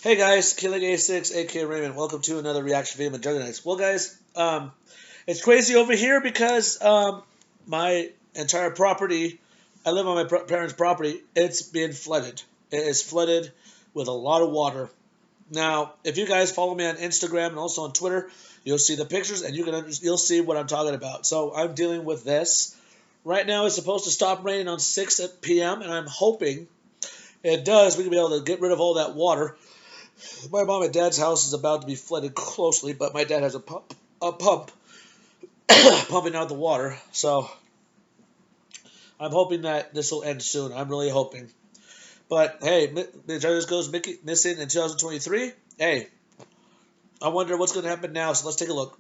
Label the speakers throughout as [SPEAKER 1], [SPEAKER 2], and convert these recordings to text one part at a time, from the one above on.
[SPEAKER 1] Hey guys, Killing86, aka Raymond. Welcome to another reaction video of Mcjuggernuggets. Well guys, it's crazy over here because my entire property, I live on my parents' property, it's been flooded. It is flooded with a lot of water. Now, if you guys follow me on Instagram and also on Twitter, you'll see the pictures and you'll see what I'm talking about. So I'm dealing with this. Right now it's supposed to stop raining on 6 p.m. and I'm hoping it does. We can be able to get rid of all that water. My mom and dad's house is about to be flooded closely, but my dad has a pump pumping out the water. So I'm hoping that this will end soon. I'm really hoping. But hey, Mcjuggernuggets goes missing in 2023. Hey, I wonder what's going to happen now. So let's take a look.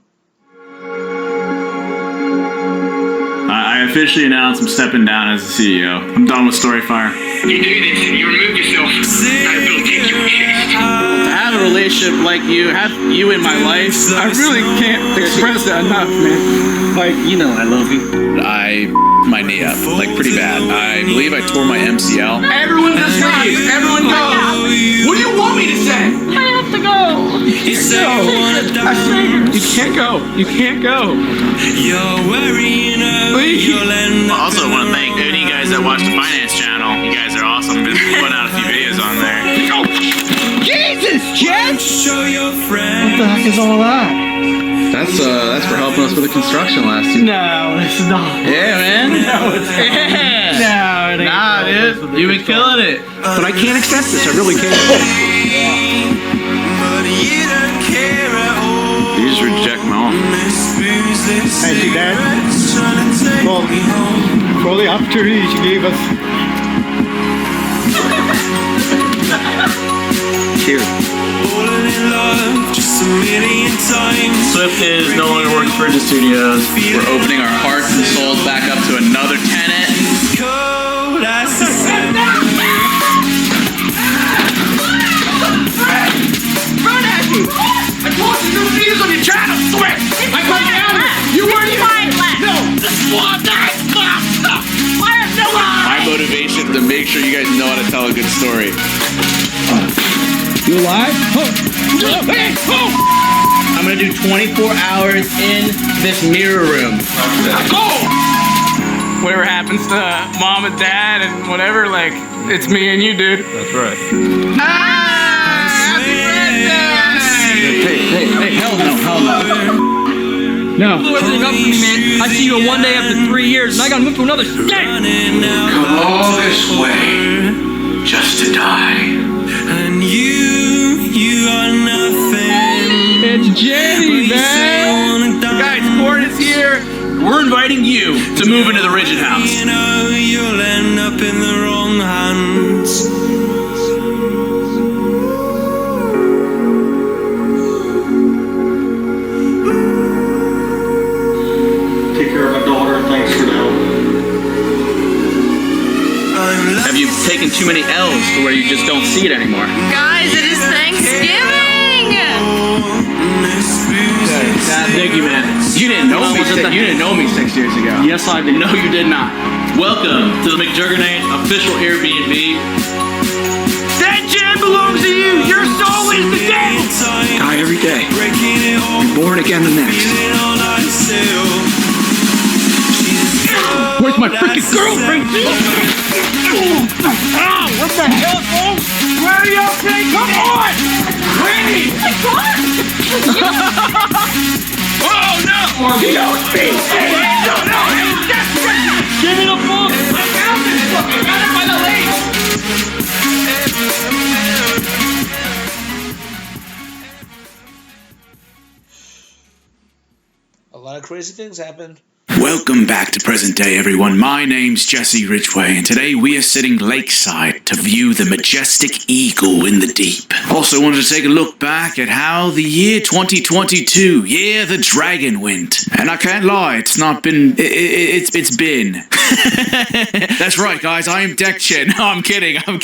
[SPEAKER 2] I officially announced I'm stepping down as the CEO. I'm done with StoryFire.
[SPEAKER 3] You do this, you remove yourself, I will take your chest.
[SPEAKER 4] To have a relationship like you, have you in my life, I really can't express that enough, man. Like, you know I love you.
[SPEAKER 5] I my knee up, like pretty bad. I believe I tore my MCL.
[SPEAKER 4] Everyone just leave. Everyone go. What do you want me to say?
[SPEAKER 6] I have to go.
[SPEAKER 4] You can't go. You can't go. Please.
[SPEAKER 2] I also want to thank any of you guys that watch the finance channel. You guys are awesome. Been putting out a few videos on there.
[SPEAKER 4] Jesus, Jen! What the heck is all that?
[SPEAKER 5] That's for helping us with the construction last year.
[SPEAKER 4] No, it's not.
[SPEAKER 5] Yeah, man.
[SPEAKER 4] No, it's not. No, it ain't.
[SPEAKER 5] Nah, dude. You've been killing it.
[SPEAKER 4] But I can't accept this. I really can't.
[SPEAKER 2] You just reject my own.
[SPEAKER 7] Thank you, Dad. Well, for all the opportunities you gave us.
[SPEAKER 5] Cheers.
[SPEAKER 2] Swift is no longer working for the studios.
[SPEAKER 5] We're opening our hearts and souls back up to another tenant.
[SPEAKER 4] Run at you! I told you new videos on your channel, Swift! I got down there! You weren't even... No!
[SPEAKER 5] My motivation is to make sure you guys know how to tell a good story.
[SPEAKER 4] You alive? Hey!
[SPEAKER 5] I'm gonna do 24 hours in this mirror room.
[SPEAKER 4] Go! Whatever happens to mom and dad and whatever, like, it's me and you, dude.
[SPEAKER 7] That's right.
[SPEAKER 4] Happy birthday!
[SPEAKER 5] Hey, hell no.
[SPEAKER 4] No.
[SPEAKER 6] Blew everything up for me, man. I see you one day after 3 years, and I gotta move to another state.
[SPEAKER 4] Come all this way just to die.
[SPEAKER 8] And you are nothing.
[SPEAKER 4] It's Jamie, man.
[SPEAKER 5] Guys, Court is here. We're inviting you to move into the Rigid House.
[SPEAKER 8] You know you'll end up in the wrong hands.
[SPEAKER 7] Take care of my daughter. Thanks for the help.
[SPEAKER 5] Have you taken too many L's to where you just don't see it anymore?
[SPEAKER 6] Guys, it is Thanksgiving!
[SPEAKER 5] Thank you, man. You didn't know me. You didn't know me 6 years ago.
[SPEAKER 4] Yes, I did.
[SPEAKER 5] No, you did not. Welcome to the Mcjuggernuggets official Airbnb.
[SPEAKER 4] That jam belongs to you. Your soul is the devil. Die every day. Be born again the next. Where's my freaking girlfriend? Ow! What the hell, man? Where are you okay? Come on! Wait! Oh no! He owes me! No! Give me the book! I found this book! I got it by the legs!
[SPEAKER 1] A lot of crazy things happened.
[SPEAKER 9] Welcome back to present day, everyone. My name's Jesse Ridgway, and today we are sitting lakeside to view the majestic eagle in the deep. Also wanted to take a look back at how the year 2022, the dragon went. And I can't lie, it's not been, it's been. That's right, guys, I am deck chair. No, I'm kidding. I'm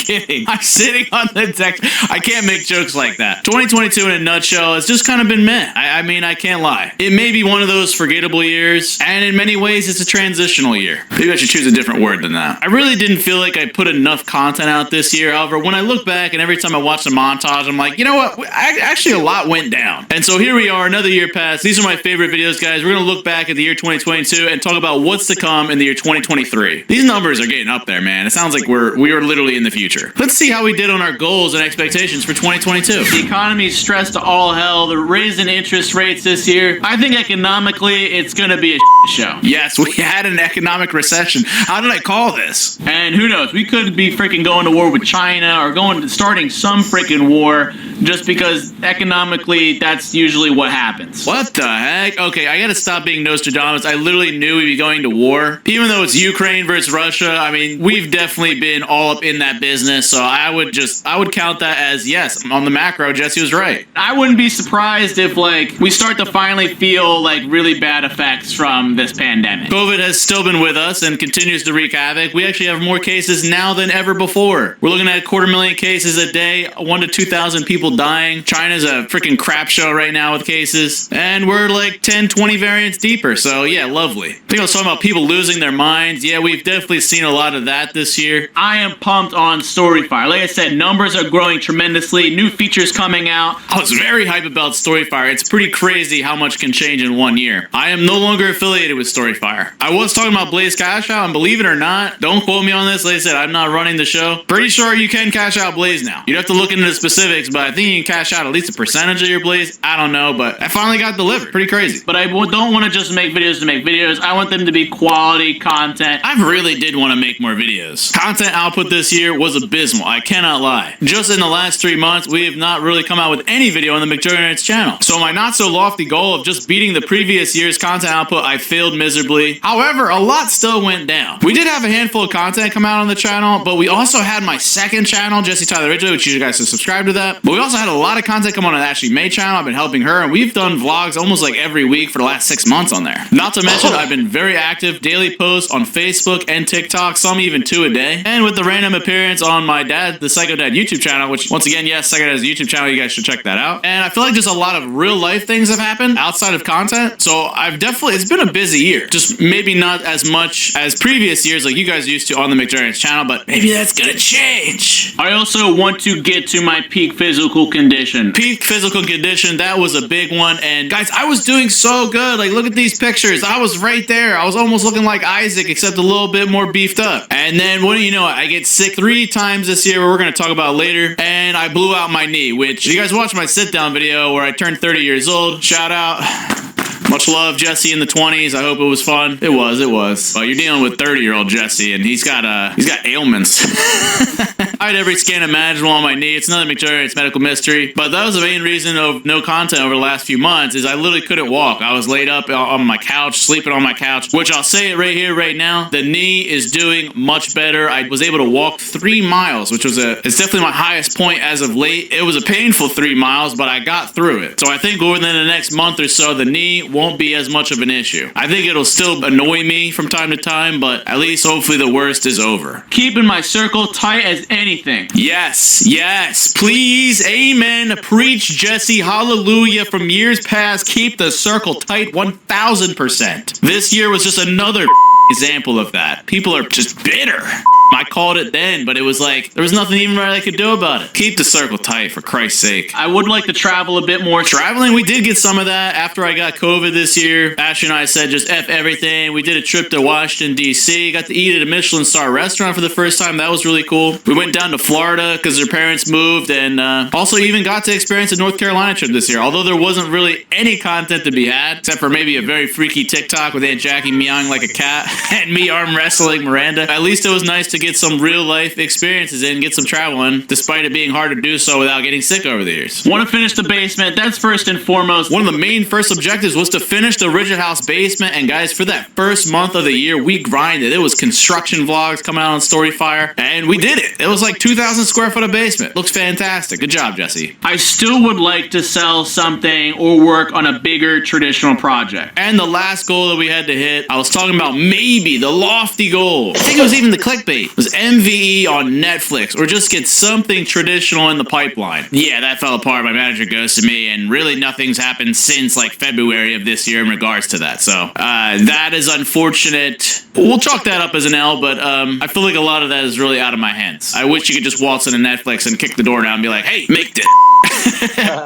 [SPEAKER 9] sitting on the deck. I can't make jokes like that. 2022 in a nutshell has just kind of been meh. I mean, I can't lie. It may be one of those forgettable years, and in many many ways, it's a transitional year. Maybe I should choose a different word than that. I really didn't feel like I put enough content out this year. However, when I look back and every time I watch the montage, I'm like, you know what? Actually, a lot went down. And so here we are, another year passed. These are my favorite videos, guys. We're going to look back at the year 2022 and talk about what's to come in the year 2023. These numbers are getting up there, man. It sounds like we are literally in the future. Let's see how we did on our goals and expectations for 2022.
[SPEAKER 5] The economy's stressed to all hell. They're raising interest rates this year. I think economically, it's going to be a show.
[SPEAKER 9] Yes, we had an economic recession. How did I call this?
[SPEAKER 5] And who knows? We could be freaking going to war with China or starting some freaking war just because economically that's usually what happens.
[SPEAKER 9] What the heck? Okay, I gotta stop being Nostradamus. I literally knew we'd be going to war. Even though it's Ukraine versus Russia, I mean, we've definitely been all up in that business, so I would count that as, yes, on the macro, Jesse was right.
[SPEAKER 5] I wouldn't be surprised if, like, we start to finally feel, like, really bad effects from this pandemic.
[SPEAKER 9] COVID has still been with us and continues to wreak havoc. We actually have more cases now than ever before. We're looking at 250,000 cases a day, 1,000 to 2,000 people dying. China's a freaking crap show right now with cases. And we're like 10, 20 variants deeper. So yeah, lovely. I think I was talking about people losing their minds. Yeah, we've definitely seen a lot of that this year.
[SPEAKER 5] I am pumped on StoryFire. Like I said, numbers are growing tremendously. New features coming out.
[SPEAKER 9] I was very hype about StoryFire. It's pretty crazy how much can change in 1 year. I am no longer affiliated with StoryFire. I was talking about Blaze Cash Out, and believe it or not, don't quote me on this. Like I said, I'm not running the show. Pretty sure you can cash out Blaze now. You'd have to look into the specifics, but I think you can cash out at least a percentage of your Blaze. I don't know, but I finally got delivered. Pretty crazy.
[SPEAKER 5] But I don't want to just make videos to make videos. I want them to be quality content.
[SPEAKER 9] I really did want to make more videos. Content output this year was abysmal. I cannot lie. Just in the last 3 months, we have not really come out with any video on the Mcjuggernuggets channel. So my not so lofty goal of just beating the previous year's content output, I failed miserably. However, a lot still went down. We did have a handful of content come out on the channel, but we also had my second channel, Jesse Tyler Ridgway, which you guys should subscribe to that. But we also had a lot of content come on Ashley May channel. I've been helping her, and we've done vlogs almost like every week for the last 6 months on there. Not to mention, I've been very active, daily posts on Facebook and TikTok, some even 2 a day. And with the random appearance on my dad, the Psycho Dad YouTube channel, which once again, yes, Psycho Dad's YouTube channel, you guys should check that out. And I feel like just a lot of real life things have happened outside of content. So it's been a busy year. Just maybe not as much as previous years like you guys used to on the Mcjuggernuggets channel, but maybe that's gonna change.
[SPEAKER 5] I also want to get to my peak physical condition.
[SPEAKER 9] Peak physical condition, that was a big one. And guys, I was doing so good. Like, look at these pictures. I was right there. I was almost looking like Isaac, except a little bit more beefed up. And then, what do you know? I get sick 3 times this year, we're gonna talk about later. And I blew out my knee, which you guys watched my sit down video where I turned 30 years old. Shout out. Much love, Jesse in the 20s. I hope it was fun. It was. But you're dealing with 30-year-old Jesse, and he's got ailments. I had every scan imaginable on my knee. It's another Mcjuggernuggets medical mystery. But that was the main reason of no content over the last few months is I literally couldn't walk. I was laid up on my couch, sleeping on my couch, which I'll say it right here, right now. The knee is doing much better. I was able to walk 3 miles, which was it's definitely my highest point as of late. It was a painful 3 miles, but I got through it. So I think within the next month or so, the knee won't be as much of an issue. I think it'll still annoy me from time to time, but at least hopefully the worst is over.
[SPEAKER 5] Keeping my circle tight as anything.
[SPEAKER 9] Yes, please, amen, preach, Jesse, hallelujah. From years past, keep the circle tight 1,000%. This year was just another example of that. People are just bitter. I called it then, but it was like, there was nothing even I could do about it. Keep the circle tight, for Christ's sake.
[SPEAKER 5] I would like to travel a bit more.
[SPEAKER 9] Traveling, we did get some of that after I got COVID this year. Ashley and I said just F everything. We did a trip to Washington, D.C. Got to eat at a Michelin star restaurant for the first time. That was really cool. We went down to Florida because their parents moved, and also even got to experience a North Carolina trip this year. Although there wasn't really any content to be had, except for maybe a very freaky TikTok with Aunt Jackie meowing like a cat and me arm wrestling Miranda. At least it was nice to get some real life experiences in, get some traveling, despite it being hard to do so without getting sick over the years.
[SPEAKER 5] Want to finish the basement, that's first and foremost.
[SPEAKER 9] One of the main first objectives was to finish the Rigid House basement, and guys, for that first month of the year, we grinded. It was construction vlogs coming out on StoryFire, and we did it. It was like 2,000 square foot of basement. Looks fantastic. Good job, Jesse.
[SPEAKER 5] I still would like to sell something or work on a bigger traditional project.
[SPEAKER 9] And the last goal that we had to hit, I was talking about maybe the lofty goal. I think it was even the clickbait. was MVE on Netflix, or just get something traditional in the pipeline. Yeah, that fell apart. My manager ghosted me, and really nothing's happened since like February of this year in regards to that. So that is unfortunate. We'll chalk that up as an L, but I feel like a lot of that is really out of my hands. I wish you could just waltz into Netflix and kick the door down and be like, hey, make this.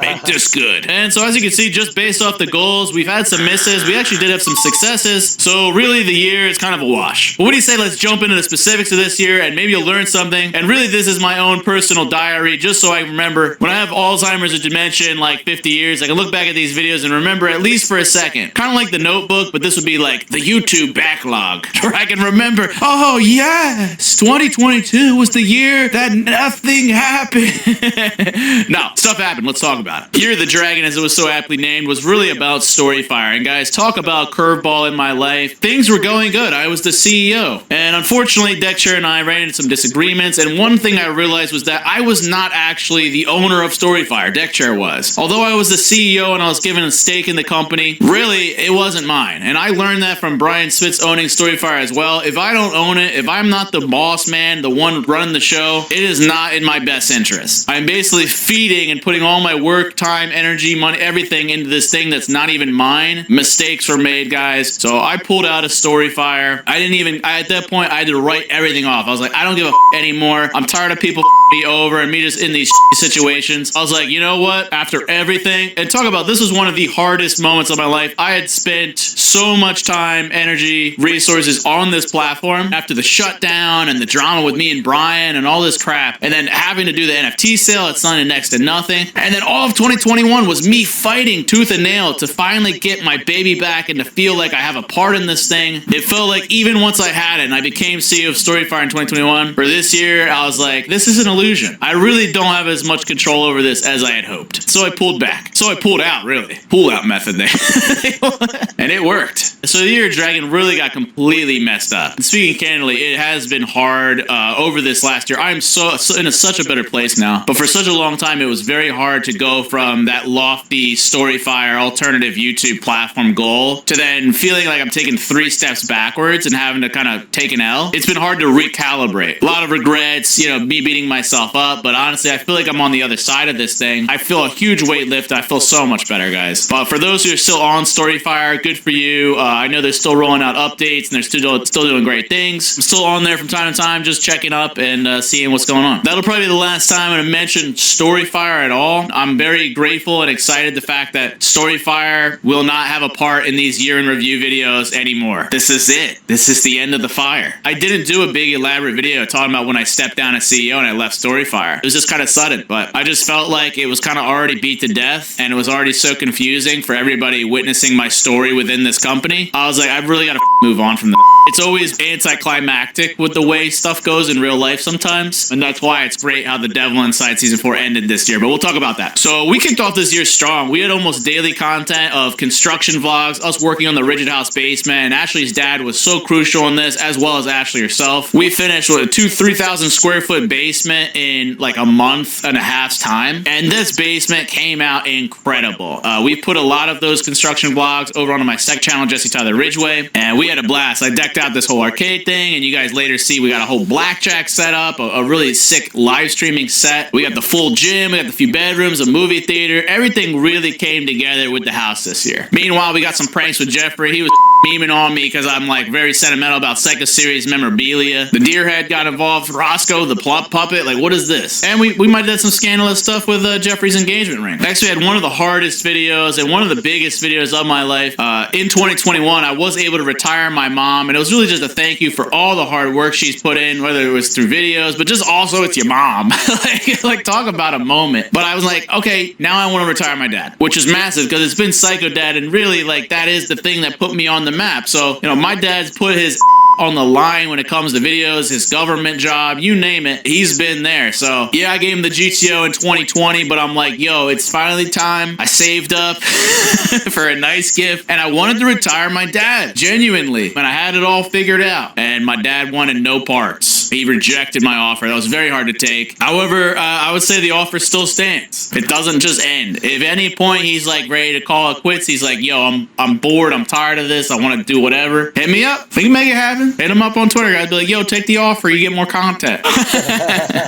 [SPEAKER 9] Make this good. And so as you can see, just based off the goals, we've had some misses. We actually did have some successes. So really the year is kind of a wash. But what do you say, let's jump into the specifics of this year and maybe you'll learn something. And really this is my own personal diary, just so I remember when I have Alzheimer's or dementia in like 50 years, I can look back at these videos and remember at least for a second. Kind of like the Notebook, but this would be like the YouTube backlog, where I can remember, oh yes, 2022 was the year that nothing happened. No, stuff happened. Let's talk about it. Year of the Dragon, as it was so aptly named, was really about StoryFire. And guys, talk about curveball in my life. Things were going good. I was the CEO. And unfortunately, Deck Chair and I ran into some disagreements. And one thing I realized was that I was not actually the owner of StoryFire. Deck Chair was. Although I was the CEO and I was given a stake in the company, really, it wasn't mine. And I learned that from Brian Spitz owning StoryFire as well. If I don't own it, if I'm not the boss man, the one running the show, it is not in my best interest. I'm basically feeding and putting all my work, time, energy, money, everything into this thing that's not even mine. Mistakes were made, guys. So I pulled out of StoryFire. At that point, I had to write everything off. I was like, I don't give a anymore. I'm tired of people me over and me just in these situations. I was like, you know what? After everything, and talk about, this was one of the hardest moments of my life. I had spent so much time, energy, resources on this platform after the shutdown and the drama with me and Brian and all this crap, and then having to do the NFT sale at Sun and next to nothing. And then all of 2021 was me fighting tooth and nail to finally get my baby back and to feel like I have a part in this thing. It felt like even once I had it and I became CEO of StoryFire in 2021, for this year, I was like, this is an illusion. I really don't have as much control over this as I had hoped. So I pulled back. So I pulled out, really. Pull out method there. And it worked. So the year of Dragon really got completely messed up. And speaking candidly, it has been hard over this last year. I'm in such a better place now. But for such a long time, it was very hard to go from that lofty StoryFire alternative YouTube platform goal to then feeling like I'm taking 3 steps backwards and having to kind of take an L. It's been hard to recalibrate. A lot of regrets, me beating myself up, but honestly, I feel like I'm on the other side of this thing. I feel a huge weight lift. I feel so much better, guys. But for those who are still on StoryFire, good for you. I know they're still rolling out updates and they're still doing great things. I'm still on there from time to time, just checking up and seeing what's going on. That'll probably be the last time I'm going to mention StoryFire at all. I'm very grateful and excited the fact that StoryFire will not have a part in these year in review videos anymore. This is it. This is the end of the fire. I didn't do a big elaborate video talking about when I stepped down as CEO and I left StoryFire. It was just kind of sudden, but I just felt like it was kind of already beat to death and it was already so confusing for everybody witnessing my story within this company. I was like, I've really got to move on from this. It's always anticlimactic with the way stuff goes in real life sometimes, and that's why it's great how The Devil Inside Season 4 ended this year, but we'll talk about that. So we kicked off this year strong. We had almost daily content of construction vlogs, us working on the Rigid House basement, and Ashley's dad was so crucial in this, as well as Ashley herself. We finished with a 3,000 square foot basement in like a month and a half's time, and this basement came out incredible. We put a lot of those construction vlogs over onto my sec channel, Jesse Tyler Ridgeway, and we had a blast. I decked out this whole arcade thing, and you guys later see we got a whole blackjack set up, a really sick live streaming set. We got the full gym, we got the few bedrooms, a movie theater. Everything really came together with the house this year. Meanwhile, we got some pranks with Jeffrey. He was memeing on me because I'm like very sentimental about Psycho Series memorabilia. The deer head got involved. Roscoe, the plop puppet. Like, what is this? And we might have done some scandalous stuff with Jeffrey's engagement ring. I actually had one of the hardest videos and one of the biggest videos of my life. In 2021, I was able to retire my mom, and it was really just a thank you for all the hard work she's put in, whether it was through videos, but just also it's your mom. like talk about a moment. But I was like, okay, now I want to retire my dad, which is massive because it's been Psycho Dad, and really like that is the thing that put me on the map. So, my dad's put his on the line when it comes to videos, his government job, you name it, he's been there. So yeah, I gave him the GTO in 2020, but I'm like, yo, it's finally time. I saved up for a nice gift, and I wanted to retire my dad, genuinely, and I had it all figured out, and my dad wanted no parts. He rejected my offer. That was very hard to take. However, I would say the offer still stands. It doesn't just end. If at any point he's like ready to call it quits, he's like, yo, I'm bored, I'm tired of this, I want to do whatever, hit me up. We can make it happen.
[SPEAKER 5] listening, hit him up on Twitter, guys. Be like, yo, take the offer, you get more content.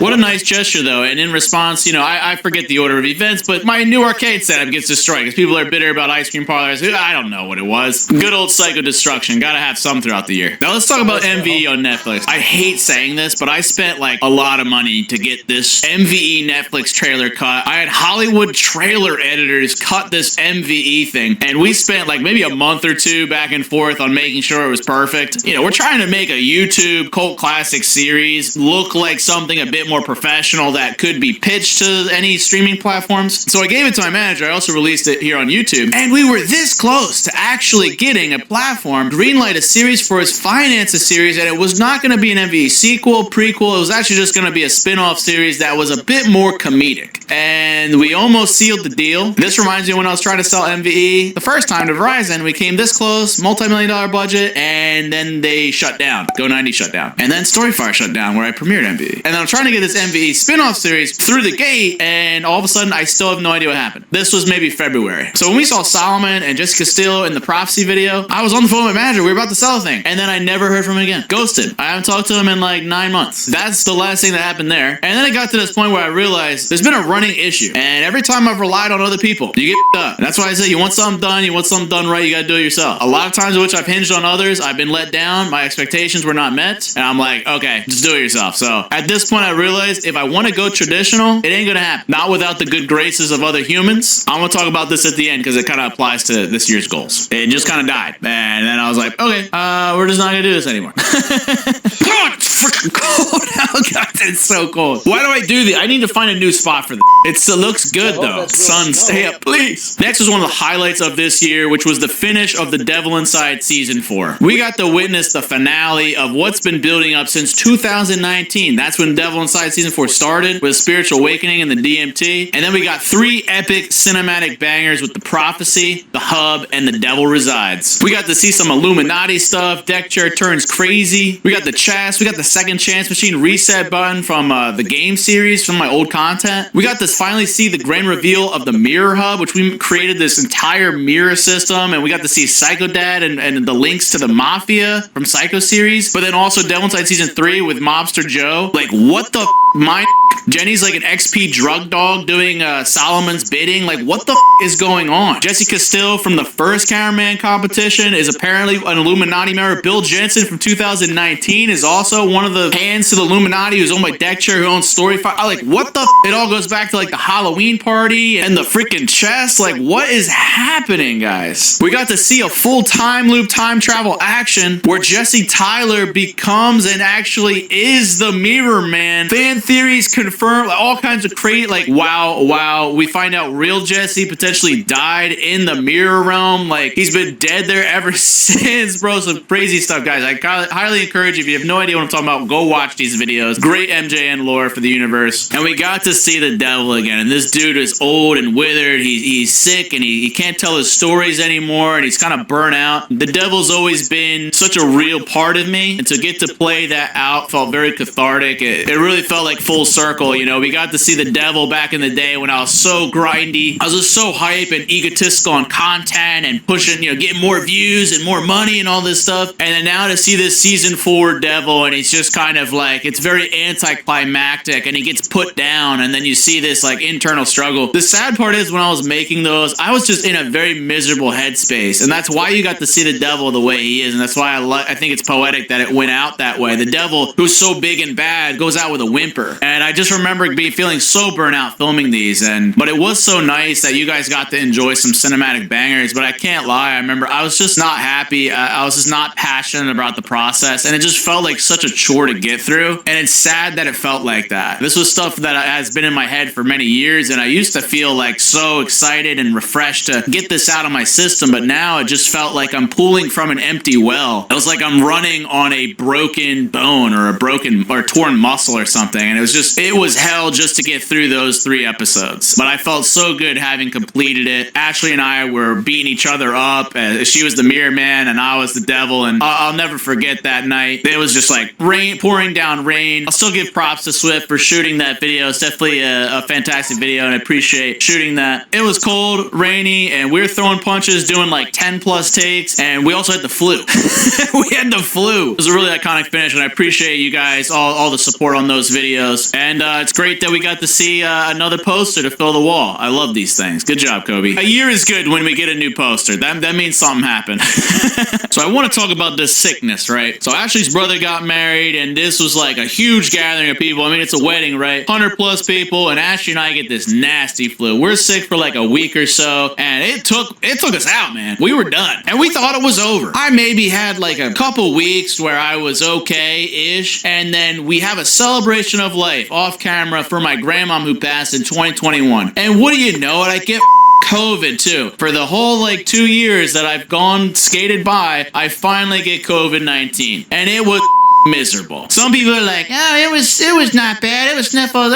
[SPEAKER 5] What a nice gesture, though. And in response, I forget the order of events, but my new arcade setup gets destroyed because people are bitter about ice cream parlors. I don't know what it was. Good old Psycho Destruction. Gotta have some throughout the year. Now let's talk about MVE on Netflix. I hate saying this, but I spent like a lot of money to get this MVE Netflix trailer cut. I had Hollywood trailer editors cut this MVE thing, and we spent like maybe a month or two back and forth on making sure it was perfect. We're trying to make a YouTube cult classic series look like something a bit more professional that could be pitched to any streaming platforms. So I gave it to my manager. I also released it here on YouTube, and we were this close to actually getting a platform greenlight a series for its finance a series, and it was not going to be an MVE sequel, prequel. It was actually just going to be a spin-off series that was a bit more comedic, and we almost sealed the deal. This reminds me when I was trying to sell MVE the first time to Verizon. We came this close, multi-million-dollar budget, and then they shut down. Go90 shut down, and then StoryFire shut down where I premiered MVE. And then I'm trying to get this MVE spin-off series through the gate, and all of a sudden I still have no idea what happened. This was maybe February. So when we saw Solomon and Jessica Castillo in the Prophecy video, I was on the phone with my manager. We were about to sell the thing, and then I never heard from him again. Ghosted. I haven't talked to him in like 9 months. That's the last thing that happened there. And then it got to this point where I realized there's been a running issue, and every time I've relied on other people, you get up. That's why I say you want something done right, you gotta do it yourself. A lot of times in which I've hinged on others, I've been let down, my expectations were not met, and I'm like, okay, just do it yourself. So at this point I realized if I want to go traditional, it ain't gonna happen. Not without the good graces of other humans. I'm gonna talk about this at the end because it kind of applies to this year's goals. It just kind of died, and then I was like, okay, we're just not gonna do this anymore. God, it's freaking cold. Oh god, it's so cold. Why do I do this? I need to find a new spot for this. It looks good though. Sun, stay up, please. Next was one of the highlights of this year, which was the finish of The Devil Inside Season 4. We got to witness the finale of what's been building up since 2019. That's when Devil Inside Season 4 started, with Spiritual Awakening and the DMT. And then we got 3 epic cinematic bangers with The Prophecy, The Hub, and The Devil Resides. We got to see some Illuminati stuff. Deck chair turns crazy. We got the chest. We got the Second Chance Machine reset button from the game series from my old content. We got to finally see the grand reveal of the Mirror Hub, which we created this entire mirror system, and we got to see Psycho Dad and the links to the Mafia from Psycho series, but then also Devil Inside Season 3 with Mobster Joe. Like, what the Jenny's like an XP drug dog doing Solomon's bidding. Like, what the is going on? Jesse Castillo from the first Cameraman competition is apparently an Illuminati member. Bill Jensen from 2019 is also one of the hands to the Illuminati who's owned by Deck Chair, who owns StoryFire. Like, what the It all goes back to like the Halloween party and the freaking chest. Like, what is happening, guys? We got to see a full time loop time travel action where Jesse Tyler becomes and actually is the Mirror Man. Fan theories confirmed, like, all kinds of crazy, like, wow. We find out real Jesse potentially died in the mirror realm. Like, he's been dead there ever since, bro. Some crazy stuff, guys. I highly encourage you, if you have no idea what I'm talking about, go watch these videos. Great MJN lore for the universe. And we got to see the devil again. And this dude is old and withered. He's sick, and he can't tell his stories anymore, and he's kind of burnt out. The devil's always been such a real part of me, and to get to play that out felt very cathartic. It really felt like full circle. We got to see the devil back in the day when I was so grindy. I was just so hype and egotistical on content and pushing, getting more views and more money and all this stuff. And then now to see this season 4 devil, and he's just kind of like, it's very anticlimactic, and he gets put down, and then you see this like internal struggle. The sad part is when I was making those, I was just in a very miserable headspace, and that's why you got to see the devil the way he is, and that's why I think it's poetic that it went out that way. The devil, who's so big and bad, goes out with a whimper. And I just remember feeling so burnt out filming these, but it was so nice that you guys got to enjoy some cinematic bangers. But I can't lie, I remember I was just not happy. I was just not passionate about the process, and it just felt like such a chore to get through, and it's sad that it felt like that. This was stuff that has been in my head for many years, and I used to feel like so excited and refreshed to get this out of my system, but now it just felt like I'm pulling from an empty well. It was like I'm running on a broken bone or a broken or torn muscle or something, and it it was hell just to get through those 3 episodes. But I felt so good having completed it. Ashley and I were beating each other up. She was the mirror man and I was the devil. And I'll never forget that night. It was just like rain, pouring down rain. I'll still give props to Swift for shooting that video. It's definitely a fantastic video and I appreciate shooting that. It was cold, rainy, and we were throwing punches, doing like 10 plus takes. And we also had the flu. We had the flu. It was a really iconic finish and I appreciate you guys, all the support on those videos. And it's great that we got to see another poster to fill the wall. I love these things. Good job, Kobe. A year is good when we get a new poster. That means something happened. So I want to talk about this sickness, right? So Ashley's brother got married and this was like a huge gathering of people. I mean, it's a wedding, right? 100 plus people, and Ashley and I get this nasty flu. We're sick for like a week or so, and it took us out, man. We were done. And we thought it was over. I maybe had like a couple weeks where I was okay-ish, and then we have a celebration of life off camera for my grandmom who passed in 2021. And what do you know? I get COVID too. For the whole like 2 years that I've skated by, I finally get COVID-19. And it was miserable. Some people are like, oh, it was not bad. It was sniffles,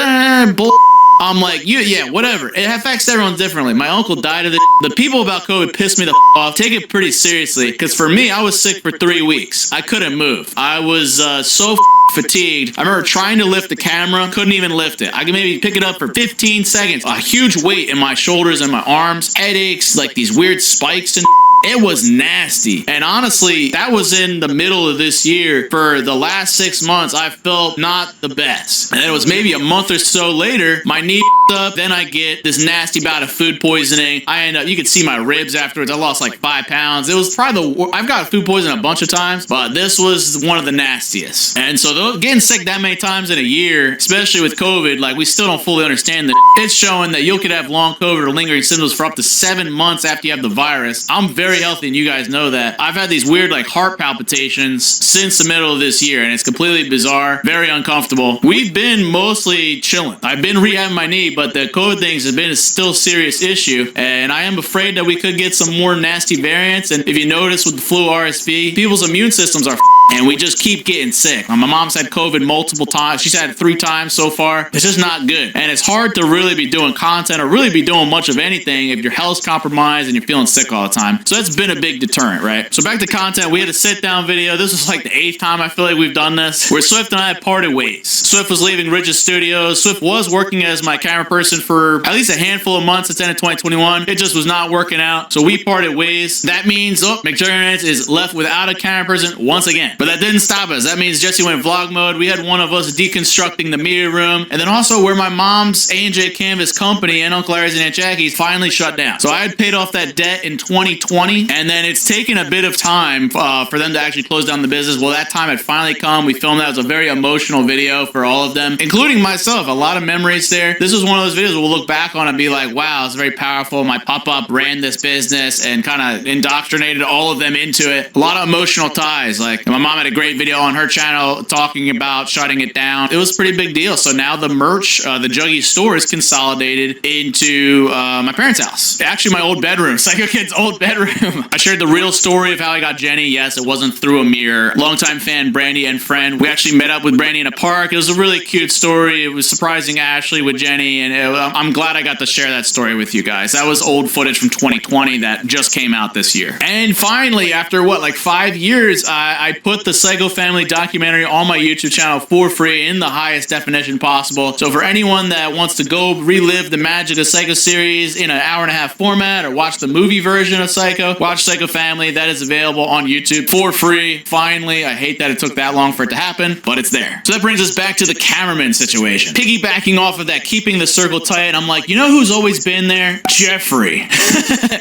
[SPEAKER 5] bull. I'm like, yeah, whatever. It affects everyone differently. My uncle died of it. The people about COVID pissed me the off. Take it pretty seriously. Because for me, I was sick for 3 weeks. I couldn't move. I was so fatigued. I remember trying to lift the camera. Couldn't even lift it. I could maybe pick it up for 15 seconds. A huge weight in my shoulders and my arms. Headaches, like these weird spikes and it was nasty. And honestly, that was in the middle of this year. For the last 6 months, I felt not the best. And it was maybe a month or so later, my knee up. Then I get this nasty bout of food poisoning. I end up, you could see my ribs afterwards. I lost like 5 pounds. It was probably I've got food poisoning a bunch of times, but this was one of the nastiest. And so getting sick that many times in a year, especially with COVID, like we still don't fully understand that. It's showing that you could have long COVID or lingering symptoms for up to 7 months after you have the virus. I'm very healthy and you guys know that. I've had these weird like heart palpitations since the middle of this year and it's completely bizarre, very uncomfortable. We've been mostly chilling. I've been rehabbing my knee, but the COVID things have been a still serious issue and I am afraid that we could get some more nasty variants. And if you notice with the flu, RSV, people's immune systems are and we just keep getting sick. My mom's had COVID multiple times. She's had it 3 times so far. It's just not good. And it's hard to really be doing content or really be doing much of anything if your health's compromised and you're feeling sick all the time. So that's been a big deterrent, right? So back to content, we had a sit-down video. This was like the 8th time I feel like we've done this, where Swift and I had parted ways. Swift was leaving Ridge's Studios. Swift was working as my camera person for at least a handful of months at the end of 2021. It just was not working out. So we parted ways. That means, Mcjuggernuggets is left without a camera person once again. But that didn't stop us. That means Jesse went vlog mode. We had one of us deconstructing the media room. And then also where my mom's A&J Canvas company and Uncle Larry's and Aunt Jackie's finally shut down. So I had paid off that debt in 2020. And then it's taken a bit of time for them to actually close down the business. Well, that time had finally come. We filmed that. It was a very emotional video for all of them, including myself. A lot of memories there. This was one of those videos we'll look back on and be like, wow, it's very powerful. My pop-up ran this business and kind of indoctrinated all of them into it. A lot of emotional ties. Like my mom had a great video on her channel talking about shutting it down. It was a pretty big deal. So now the merch, the Juggy store is consolidated into my parents' house. Actually, my old bedroom, Psycho Kid's old bedroom. I shared the real story of how I got Jenny. Yes, it wasn't through a mirror. Longtime fan, Brandy, and friend. We actually met up with Brandy in a park. It was a really cute story. It was surprising Ashley with Jenny, and I'm glad I got to share that story with you guys. That was old footage from 2020 that just came out this year. And finally, after like 5 years, I put the Psycho Family documentary on my YouTube channel for free in the highest definition possible. So for anyone that wants to go relive the magic of Psycho series in an hour-and-a-half format or watch the movie version of Psycho, watch Psycho Family. That is available on YouTube for free. Finally, I hate that it took that long for it to happen, but it's there. So that brings us back to the cameraman situation. Piggybacking off of that, keeping the circle tight, I'm like, you know who's always been there? Jeffrey.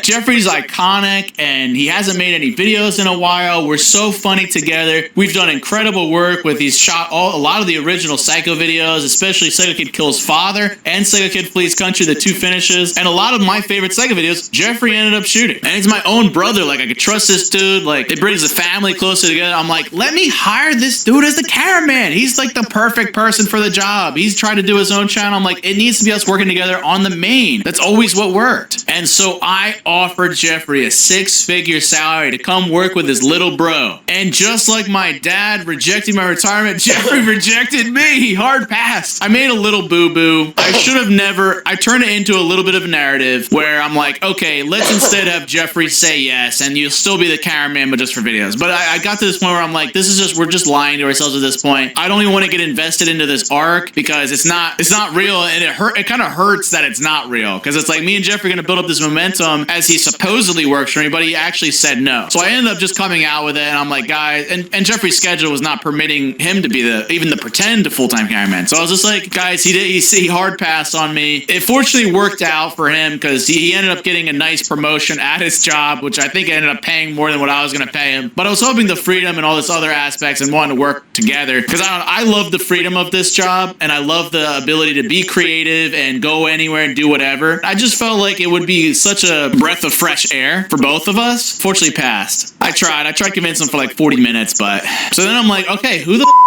[SPEAKER 5] Jeffrey's iconic, and he hasn't made any videos in a while. We're so funny together. We've done incredible work with he's shot a lot of the original Psycho videos, especially Psycho Kid Kills Father and Psycho Kid Flees Country, the 2 finishes. And a lot of my favorite Psycho videos, Jeffrey ended up shooting. And he's my own brother. Like, I could trust this dude. Like, it brings the family closer together. I'm like, let me hire this dude as the cameraman. He's like the perfect person for the job. He's trying to do his own channel. I'm like, it needs to be us working together on the main. That's always what worked. And so I offered Jeffrey a 6-figure salary to come work with his little bro. And just like my dad rejecting my retirement, Jeffrey rejected me. He hard passed. I made a little boo-boo. I should have never. I turned it into a little bit of a narrative where I'm like, okay, let's instead have Jeffrey say yes, and you'll still be the cameraman, but just for videos. But I got to this point where I'm like, we're just lying to ourselves at this point. I don't even want to get invested into this arc because it's not real, and it kind of hurts that it's not real, because it's like me and Jeffrey are going to build up this momentum as he supposedly works for me, but he actually said no. So I ended up just coming out with it, and I'm like, guys, and Jeffrey's schedule was not permitting him to be even the pretend full-time cameraman. So I was just like, guys, he hard passed on me. It fortunately worked out for him because he ended up getting a nice promotion at his job, which I think ended up paying more than what I was going to pay him. But I was hoping the freedom and all this other aspects and wanting to work together, because I love the freedom of this job, and I love the ability to be creative and go anywhere and do whatever. I just felt like it would be such a breath of fresh air for both of us. Fortunately passed. I tried convincing him for like 40 minutes, but so then I'm like, okay,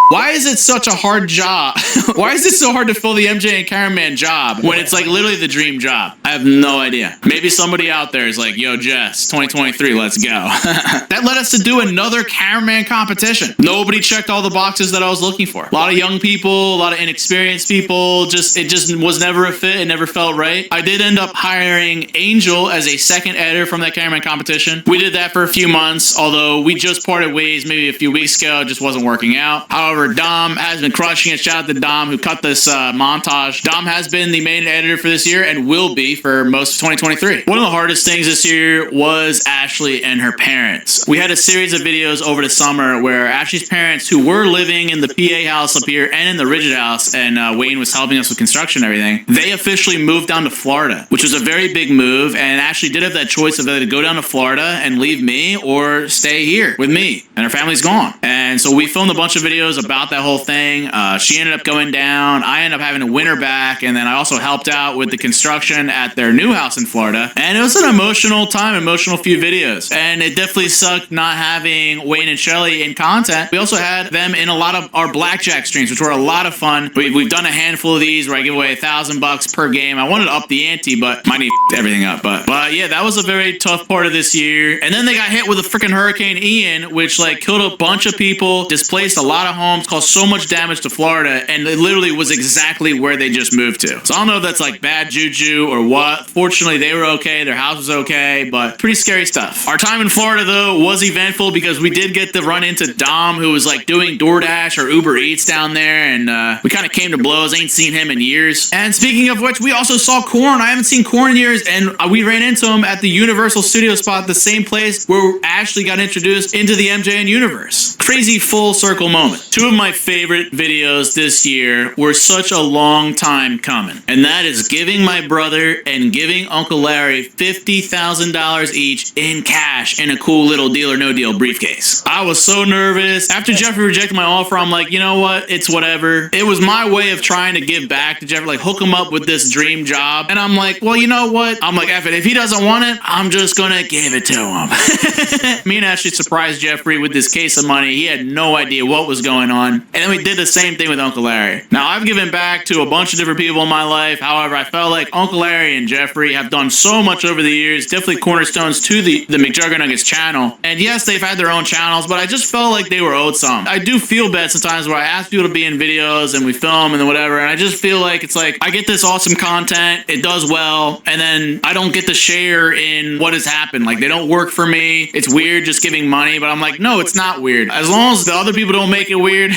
[SPEAKER 5] why is it such a hard job? Why is it so hard to fill the MJ and cameraman job when it's like literally the dream job? I have no idea. Maybe somebody out there is like, yo, Jess, 2023, let's go. That led us to do another cameraman competition. Nobody checked all the boxes that I was looking for. A lot of young people, a lot of inexperienced people. It just was never a fit. It never felt right. I did end up hiring Angel as a second editor from that cameraman competition. We did that for a few months, although we just parted ways maybe a few weeks ago. It just wasn't working out. However, Dom has been crushing it. Shout out to Dom who cut this montage. Dom has been the main editor for this year and will be for most of 2023. One of the hardest things this year was Ashley and her parents. We had a series of videos over the summer where Ashley's parents, who were living in the PA house up here and in the Rigid house, and Wayne was helping us with construction and everything, they officially moved down to Florida, which was a very big move, and Ashley did have that choice of either to go down to Florida and leave me or stay here with me, and her family's gone. And so we filmed a bunch of videos about that whole thing. She ended up going down. I ended up having to win her back, and then I also helped out with the construction at their new house in Florida. And it was an emotional time, emotional few videos. And it definitely sucked not having Wayne and Shelly in content. We also had them in a lot of our blackjack streams, which were a lot of fun. We've done a handful of these where I give away $1,000 per game. I wanted to up the ante, but might need everything up. But yeah, that was a very tough part of this year. And then they got hit with a freaking Hurricane Ian, which like killed a bunch of people, displaced a lot of homes, caused so much damage to Florida, and it literally was exactly where they just moved to. So I don't know if that's like bad juju or what. Fortunately, they were okay. Their house was okay, but pretty scary stuff. Our time in Florida, though, was eventful because we did get to run into Dom, who was like doing DoorDash or Uber Eats down there, and we kind of came to blows. Ain't seen him in years. And speaking of which, we also saw Korn. I haven't seen Korn in years, and we ran into him at the Universal Studio spot, the same place where Ashley got introduced into the MJN universe. Crazy full circle moment. Two of my favorite videos this year were such a long time coming, and that is giving my brother and giving Uncle Larry $50,000 each in cash in a cool little Deal or No Deal briefcase. I was so nervous. After Jeffrey rejected my offer, I'm like, you know what? It's whatever. It was my way of trying to give back to Jeffrey, like hook him up with this dream job. And I'm like, well, you know what? I'm like, if he doesn't want it, I'm just gonna give it to him. Me and Ashley surprised Jeffrey with this case of money. He had no idea what was going on. And then we did the same thing with Uncle Larry. Now, I've given back to a bunch of different people in my life. However, I felt like Uncle Larry and Jeffrey have done so much over the years, definitely cornerstones to the Mcjuggernuggets channel. And yes, they've had their own channels, but I just felt like they were owed some. I do feel bad sometimes where I ask people to be in videos and we film and then whatever, and I just feel like it's like I get this awesome content, it does well, and then I don't get to share in what has happened. Like, they don't work for me. It's weird just giving money, but I'm like, no, it's not weird. As long as the other people don't make it weird,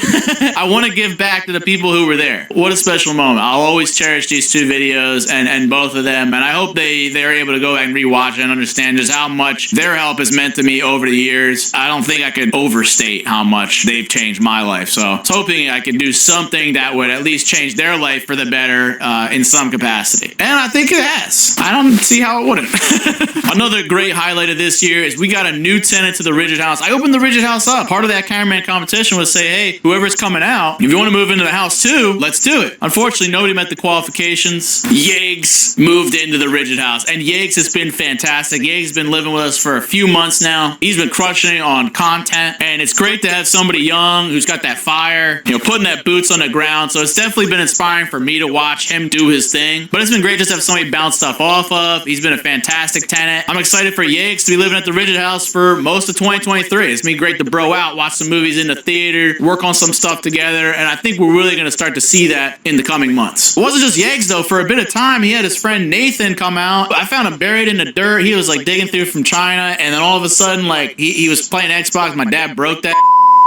[SPEAKER 5] I want to give back to the people who were there. What a special moment. I'll always cherish these two videos and both of them, and I hope they're able to go back and rewatch it and understand just how much their help has meant to me over the years. I don't think I could overstate how much they've changed my life, so I was hoping I could do something that would at least change their life for the better in some capacity. And I think it has. I don't see how it wouldn't. Another great highlight of this year is we got a new tenant to the Rigid house. I opened the Rigid house up. Part of that cameraman competition was say, hey, hey, whoever's coming out, if you want to move into the house too, let's do it. Unfortunately, nobody met the qualifications. Yeags moved into the Rigid house, and Yeags has been fantastic. Yeags has been living with us for a few months now. He's been crushing it on content, and it's great to have somebody young who's got that fire, putting that boots on the ground. So it's definitely been inspiring for me to watch him do his thing. But it's been great just to have somebody bounce stuff off of. He's been a fantastic tenant. I'm excited for Yeags to be living at the Rigid house for most of 2023. It's gonna be great to bro out, watch some movies in the theater, work on some stuff together, and I think we're really gonna start to see that in the coming months. It wasn't just Yeags though. For a bit of time, he had his friend Nathan come out. I found him buried in the dirt. He was like digging through from China, and then all of a sudden, like he was playing Xbox. My dad broke that.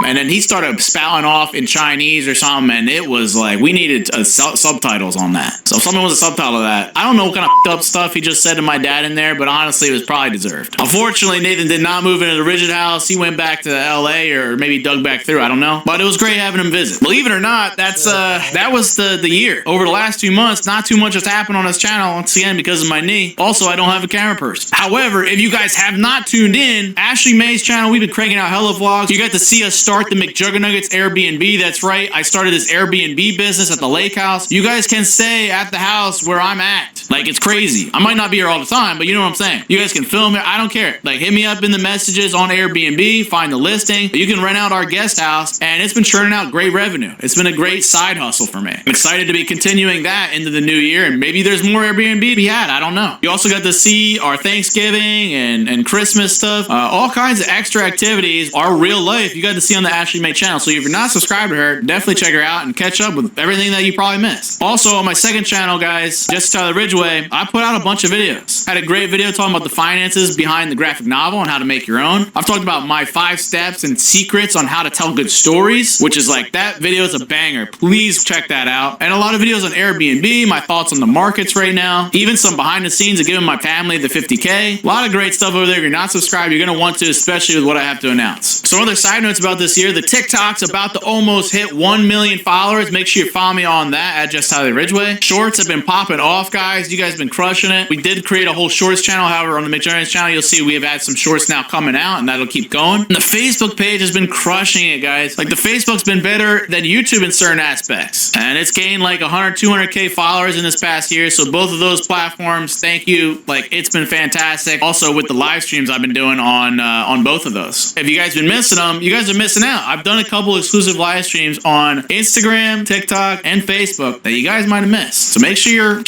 [SPEAKER 5] And then he started spouting off in Chinese or something, and it was like, we needed subtitles on that. So if someone was a subtitle of that, I don't know what kind of up stuff he just said to my dad in there, but honestly, it was probably deserved. Unfortunately, Nathan did not move into the Rigid house. He went back to LA or maybe dug back through, I don't know. But it was great having him visit. Believe it or not, that was the year. Over the last 2 months, not too much has happened on this channel, once again, because of my knee. Also, I don't have a camera person. However, if you guys have not tuned in, Ashley May's channel, we've been cranking out hella vlogs. You got to see us start the Mcjuggernuggets Airbnb. That's right. I started this Airbnb business at the lake house. You guys can stay at the house where I'm at. Like, it's crazy. I might not be here all the time, but you know what I'm saying. You guys can film here. I don't care. Like, hit me up in the messages on Airbnb, find the listing. You can rent out our guest house, and it's been churning out great revenue. It's been a great side hustle for me. I'm excited to be continuing that into the new year, and maybe there's more Airbnb to be had. I don't know. You also got to see our Thanksgiving and Christmas stuff. All kinds of extra activities. Our real life you got to see on the Ashley May channel. So if you're not subscribed to her, definitely check her out and catch up with everything that you probably missed. Also, on my second channel, guys, Jesse Tyler Ridgeway, I put out a bunch of videos. Had a great video talking about the finances behind the graphic novel and how to make your own. I've talked about my 5 steps and secrets on how to tell good stories, which is like, that video is a banger. Please check that out. And a lot of videos on Airbnb, my thoughts on the markets right now, even some behind the scenes of giving my family the 50K. A lot of great stuff over there. If you're not subscribed, you're going to want to, especially with what I have to announce. Some other side notes about this year, the TikTok's about to almost hit 1 million followers. Make sure you follow me on that at Just Tyler Ridgeway. Shorts have been popping off, guys. You guys have been crushing it. We did create a whole shorts channel. However, on the Mcjuggernuggets channel, you'll see we have had some shorts now coming out, and that'll keep going. And the Facebook page has been crushing it, guys. Like, the Facebook's been better than YouTube in certain aspects. And it's gained like 100, 200K followers in this past year. So both of those platforms, thank you. Like, it's been fantastic. Also, with the live streams I've been doing on both of those. If you guys been missing them, you guys are missing out. I've done a couple exclusive live streams on Instagram, TikTok, and Facebook that you guys might have missed. So make sure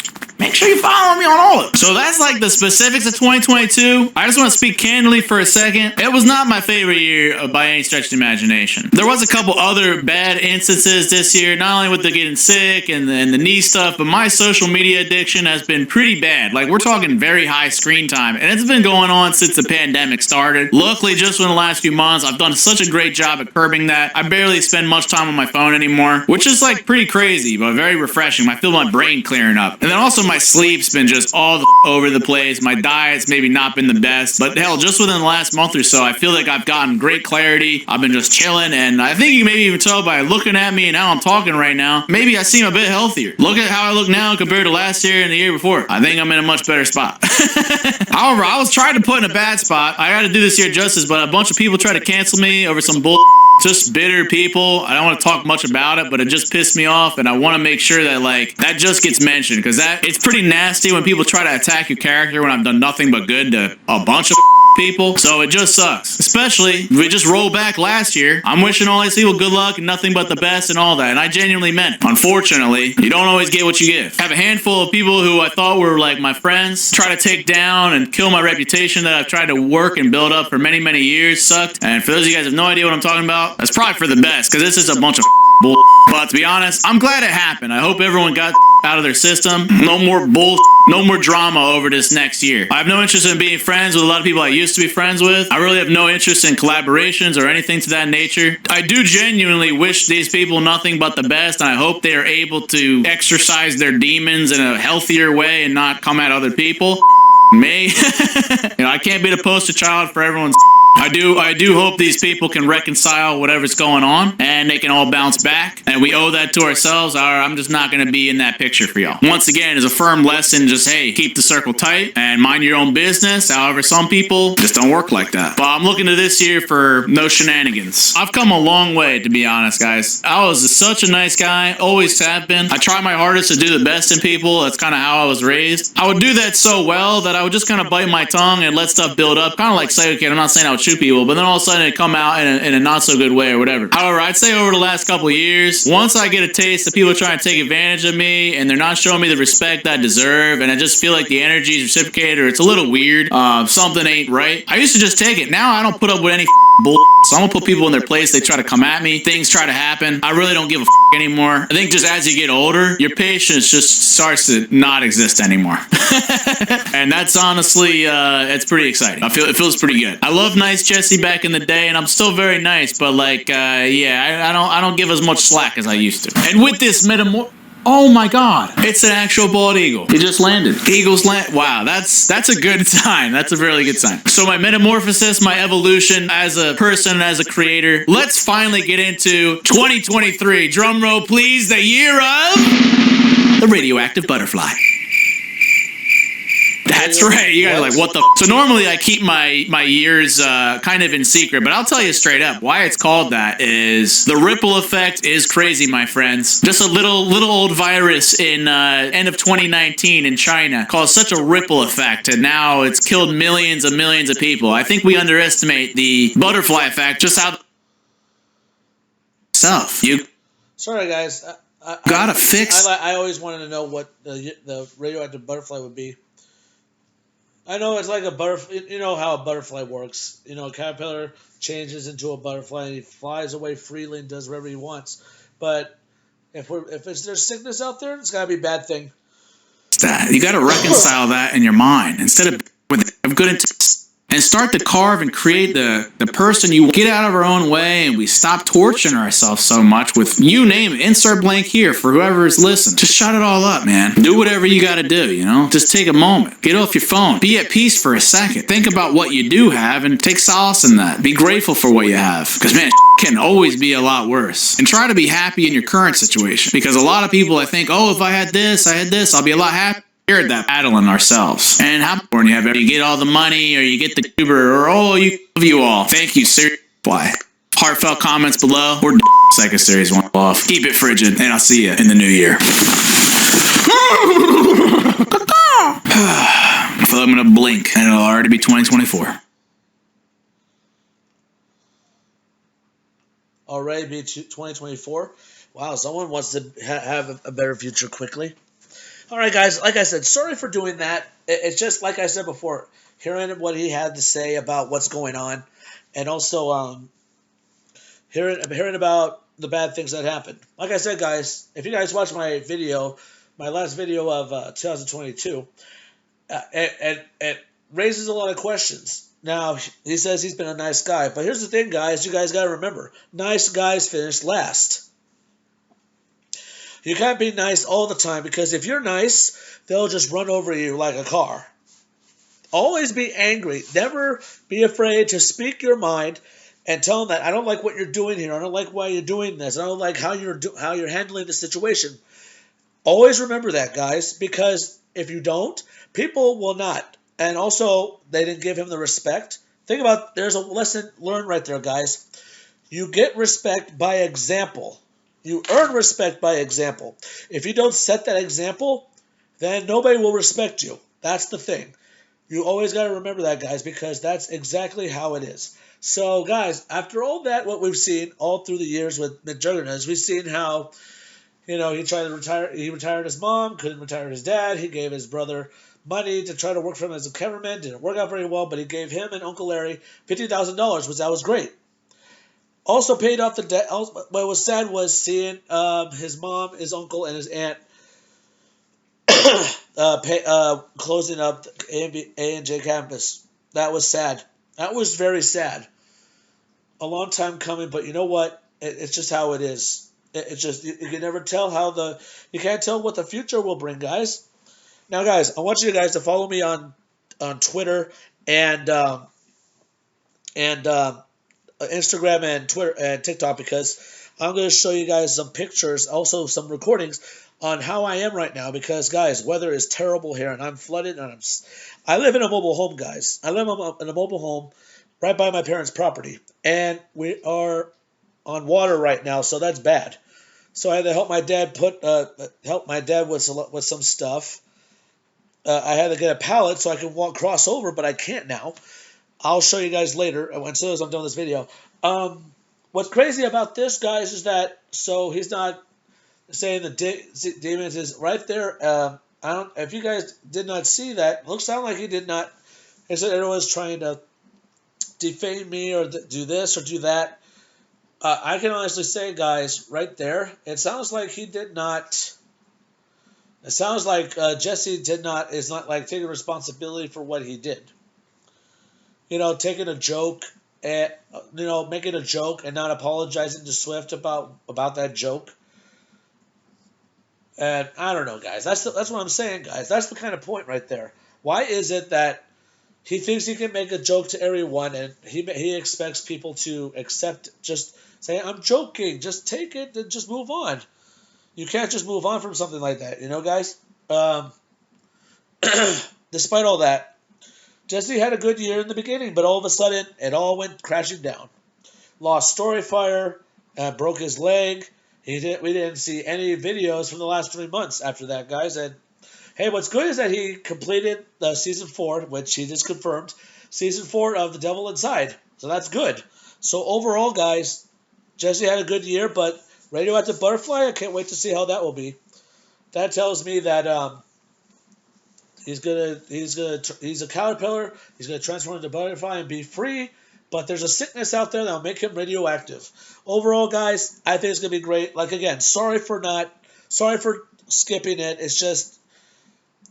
[SPEAKER 5] you follow me on all of them. So that's like the specifics of 2022. I just want to speak candidly for a second. It was not my favorite year by any stretch of the imagination. There was a couple other bad instances this year, not only with the getting sick and the knee stuff, but my social media addiction has been pretty bad. Like, we're talking very high screen time, and it's been going on since the pandemic started. Luckily, just in the last few months, I've done such a great job at curbing that. I barely spend much time on my phone anymore, which is like pretty crazy, but very refreshing. I feel my brain clearing up. And then also my sleep's been just all over the place. My diet's maybe not been the best, but hell, just within the last month or so, I feel like I've gotten great clarity. I've been just chilling, and I think you can maybe even tell by looking at me and how I'm talking right now, maybe I seem a bit healthier. Look at how I look now compared to last year and the year before. I think I'm in a much better spot. However, I was trying to put in a bad spot. I got to do this year justice, but a bunch of people tried to cancel me over some bull. Just bitter people. I don't want to talk much about it, but it just pissed me off, and I want to make sure that like that just gets mentioned, because it's pretty nasty when people try to attack your character when I've done nothing but good to a bunch of people. So it just sucks. Especially if we just roll back last year. I'm wishing all these people good luck and nothing but the best and all that, and I genuinely meant it. Unfortunately, you don't always get what you give. I have a handful of people who I thought were like my friends try to take down and kill my reputation that I've tried to work and build up for many, many years. Sucked. And for those of you guys who have no idea what I'm talking about, that's probably for the best, because this is a bunch of bull. But to be honest, I'm glad it happened. I hope everyone got out of their system. No more bull. No more drama over this next year. I have no interest in being friends with a lot of people I used to be friends with. I really have no interest in collaborations or anything to that nature. I do genuinely wish these people nothing but the best, and I hope they are able to exercise their demons in a healthier way and not come at other people. Me. I can't be the poster child for everyone's I do hope these people can reconcile whatever's going on and they can all bounce back. And we owe that to ourselves. I'm just not going to be in that picture for y'all. Once again, it's a firm lesson. Just, hey, keep the circle tight and mind your own business. However, some people just don't work like that. But I'm looking to this year for no shenanigans. I've come a long way, to be honest, guys. I was such a nice guy. Always have been. I try my hardest to do the best in people. That's kind of how I was raised. I would do that so well that I would just kind of bite my tongue and let stuff build up. Kind of like Psycho Kid. I'm not saying I would shoot people, but then all of a sudden it'd come out in a not so good way or whatever. However, I'd say over the last couple of years, once I get a taste of people trying to take advantage of me and they're not showing me the respect I deserve, and I just feel like the energy is reciprocated or it's a little weird, something ain't right, I used to just take it. Now I don't put up with any bull. So I'm gonna put people in their place. They try to come at me. Things try to happen. I really don't give a anymore. I think just as you get older, your patience just starts to not exist anymore. And that's honestly, it's pretty exciting. It feels pretty good. I love nice Jesse back in the day, and I'm still very nice, but like, yeah, I don't give as much slack as I used to. And with this oh my God, it's an actual bald eagle. He just landed. Eagles land. Wow, that's a good sign. That's a really good sign. So my metamorphosis, my evolution as a person, as a creator. Let's finally get into 2023. Drum roll, please. The year of the radioactive butterfly. That's right. You guys are like, what the? So normally I keep my years kind of in secret, but I'll tell you straight up why it's called that is the ripple effect is crazy, my friends. Just a little old virus in end of 2019 in China caused such a ripple effect, and now it's killed millions and millions of people. I think we underestimate the butterfly effect. Just how self you.
[SPEAKER 1] Sorry, guys.
[SPEAKER 5] Gotta fix.
[SPEAKER 1] I always wanted to know what the radioactive butterfly would be. I know it's like a butterfly. You know how a butterfly works. You know, a caterpillar changes into a butterfly and he flies away freely and does whatever he wants. But if there's sickness out there, it's gotta be a bad thing.
[SPEAKER 5] That you got to reconcile that in your mind instead of with good intent. And start to carve and create the person you get out of our own way, and we stop torturing ourselves so much with, you name it, insert blank here for whoever is listening. Just shut it all up, man. Do whatever you got to do, you know? Just take a moment. Get off your phone. Be at peace for a second. Think about what you do have and take solace in that. Be grateful for what you have. Because, man, can always be a lot worse. And try to be happy in your current situation. Because a lot of people, I think, oh, if I had this, I'll be a lot happier. We're at that battling ourselves. And how important you get all the money, or you get the Uber, or you love you all. Thank you, sir. Why? Heartfelt comments below. We're Psycho Series 1 off. Keep it frigid, and I'll see you in the new year. I feel like I'm gonna blink, and it'll already be 2024.
[SPEAKER 1] Already be 2024. Wow, someone wants to have a better future quickly. All right, guys, like I said, sorry for doing that. It's just, like I said before, hearing what he had to say about what's going on, and also hearing about the bad things that happened. Like I said, guys, if you guys watch my last video of 2022, it raises a lot of questions. Now, he says he's been a nice guy, but here's the thing, guys. You guys got to remember, nice guys finish last. You can't be nice all the time, because if you're nice, they'll just run over you like a car. Always be angry. Never be afraid to speak your mind and tell them that I don't like what you're doing here. I don't like why you're doing this. I don't like how you're handling the situation. Always remember that, guys, because if you don't, people will not. And also, they didn't give him the respect. Think about, there's a lesson learned right there, guys. You get respect by example. You earn respect by example. If you don't set that example, then nobody will respect you. That's the thing. You always got to remember that, guys, because that's exactly how it is. So, guys, after all that, what we've seen all through the years with Mcjuggernuggets, we've seen how, he tried to retire. He retired his mom, couldn't retire his dad. He gave his brother money to try to work for him as a cameraman. Didn't work out very well, but he gave him and Uncle Larry $50,000, which that was great. Also paid off the debt. What was sad was seeing his mom, his uncle, and his aunt closing up the A&J campus. That was sad. That was very sad. A long time coming, but you know what? It's just how it is. It's just, you can never tell you can't tell what the future will bring, guys. Now, guys, I want you guys to follow me on Twitter and and Instagram and Twitter and TikTok, because I'm going to show you guys some pictures, also some recordings on how I am right now. Because guys, weather is terrible here, and I'm flooded, and I live in a mobile home, guys. I live in a mobile home right by my parents' property, and we are on water right now, so that's bad. So I had to help my dad with some stuff. I had to get a pallet so I can cross over, but I can't now. I'll show you guys later as soon as I'm done this video. What's crazy about this, guys, is that so he's not saying the demons is right there. I don't. If you guys did not see that, looks sound like he did not. He said everyone's trying to defame me or do this or do that. I can honestly say, guys, right there, it sounds like he did not. It sounds like Jesse is not like taking responsibility for what he did. You know, taking a joke and making a joke and not apologizing to Swift about that joke. And I don't know, guys. That's what I'm saying, guys. That's the kind of point right there. Why is it that he thinks he can make a joke to everyone, and he expects people to accept, just say, I'm joking, just take it and just move on. You can't just move on from something like that, guys? Despite all that, Jesse had a good year in the beginning, but all of a sudden, it all went crashing down. Lost StoryFire, broke his leg. We didn't see any videos from the last 3 months after that, guys. And hey, what's good is that he completed season 4, which he just confirmed, season 4 of The Devil Inside. So that's good. So overall, guys, Jesse had a good year, but Radioactive Butterfly, I can't wait to see how that will be. That tells me that he's a caterpillar. He's gonna transform into a butterfly and be free. But there's a sickness out there that'll make him radioactive. Overall, guys, I think it's gonna be great. Like again, sorry for skipping it. It's just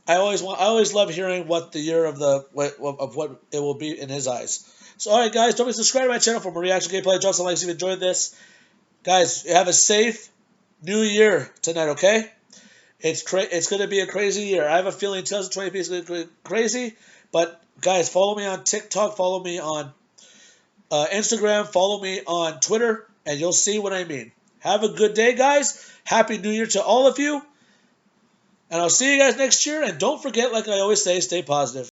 [SPEAKER 1] I always love hearing what the year of what it will be in his eyes. So all right, guys, don't forget to subscribe to my channel for more reaction gameplay. Drop some likes if you enjoyed this. Guys, have a safe new year tonight, okay? It's going to be a crazy year. I have a feeling 2020 is going to be crazy. But, guys, follow me on TikTok. Follow me on Instagram. Follow me on Twitter. And you'll see what I mean. Have a good day, guys. Happy New Year to all of you. And I'll see you guys next year. And don't forget, like I always say, stay positive.